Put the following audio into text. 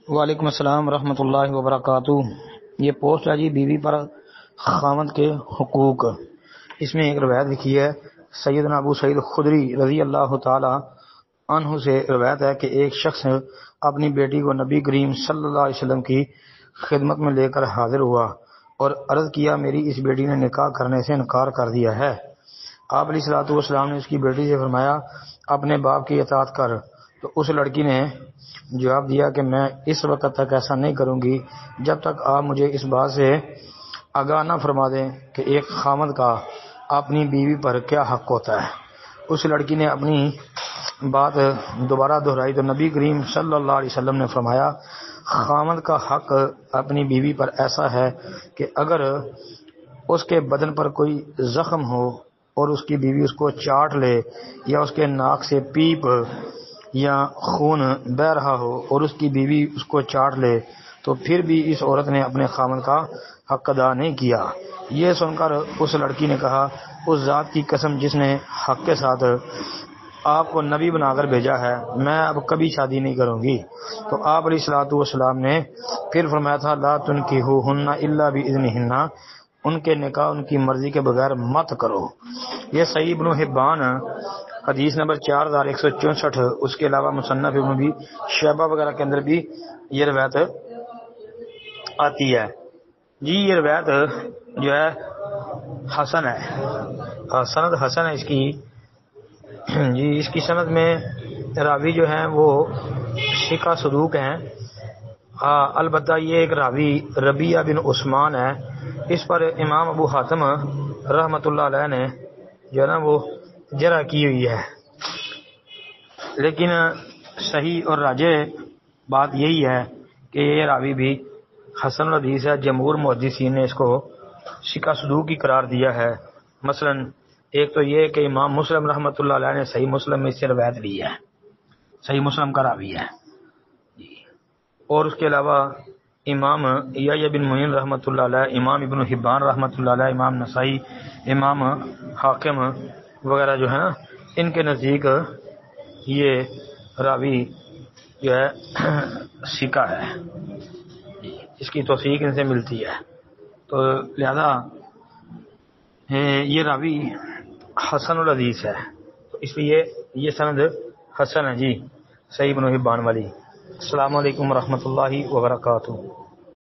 وعلیکم السلام ورحمۃ اللہ وبرکاتہ۔ یہ پوسٹ ہے جی بیوی پر خاوند کے حقوق۔ اس میں ایک روایت لکھی ہے سیدنا ابو سعید خدری رضی اللہ تعالی عنہ سے روایت ہے کہ ایک شخص اپنی بیٹی کو نبی کریم صلی اللہ علیہ وسلم کی خدمت میں لے کر حاضر ہوا اور عرض کیا میری اس بیٹی نے نکاح کرنے سے انکار کر دیا ہے۔ آپ علیہ الصلوۃ والسلام نے اس کی بیٹی سے فرمایا اپنے باپ کی اطاعت کر، تو اس لڑکی نے جواب دیا کہ میں اس وقت تک ایسا نہیں کروں گی جب تک آپ مجھے اس بات سے آگاہ نہ فرما دیں کہ ایک خاوند کا اپنی بیوی پر کیا حق ہوتا ہے۔ اس لڑکی نے اپنی بات دوبارہ دہرائی تو نبی کریم صلی اللہ علیہ وسلم نے فرمایا خاوند کا حق اپنی بیوی پر ایسا ہے کہ اگر اس کے بدن پر کوئی زخم ہو اور اس کی بیوی اس کو چاٹ لے یا اس کے ناک سے پیپ یا خون بہہ رہا ہو اور اس کی بیوی اس کو چاٹ لے تو پھر بھی اس عورت نے اپنے خاوند کا حق ادا نہیں کیا۔ یہ سن کر اس لڑکی نے کہا اس ذات کی قسم جس نے حق کے ساتھ آپ کو نبی بنا کر بھیجا ہے میں اب کبھی شادی نہیں کروں گی۔ تو آپ علیہ الصلوۃ والسلام نے پھر فرمایا تھا لا تنکحوہن الا باذنہن، ان کے نکاح ان کی مرضی کے بغیر مت کرو۔ یہ صحیح ابن حبان حدیث نمبر 4164، اس کے علاوہ مصنف ابن ابی شیبہ وغیرہ کے اندر بھی یہ روایت آتی ہے جی۔ یہ روایت جو ہے حسن ہے، سند حسن ہے اس کی جی۔ اس کی سند میں راوی جو ہیں وہ ثقہ صدوق ہیں، البتہ یہ ایک راوی ربیعہ بن عثمان ہے، اس پر امام ابو حاتم رحمۃ اللہ علیہ نے جو ہے نا وہ جرح کی ہوئی ہے، لیکن صحیح اور راجح بات یہی ہے کہ یہ راوی بھی حسن الحدیث ہے۔ جمہور محدثین نے اس کو ثقہ صدوق کی قرار دیا ہے۔ مثلا ایک تو یہ کہ امام مسلم رحمۃ اللہ علیہ نے صحیح مسلم میں اس سے روایت لی ہے، صحیح مسلم کا راوی ہے جی۔ اور اس کے علاوہ امام یحییٰ بن معین رحمۃ اللہ علیہ، امام ابن حبان رحمۃ اللہ علیہ، امام نسائی، امام حاکم وغیرہ جو ہے نا ان کے نزدیک یہ راوی جو ہے ثقہ ہے جی، اس کی توثیق ان سے ملتی ہے، تو لہذا یہ راوی حسن الحدیث ہے، تو اس لیے یہ سند حسن ہے جی، صحیح ابن حبان والی۔ السلام علیکم ورحمۃ اللہ وبرکاتہ۔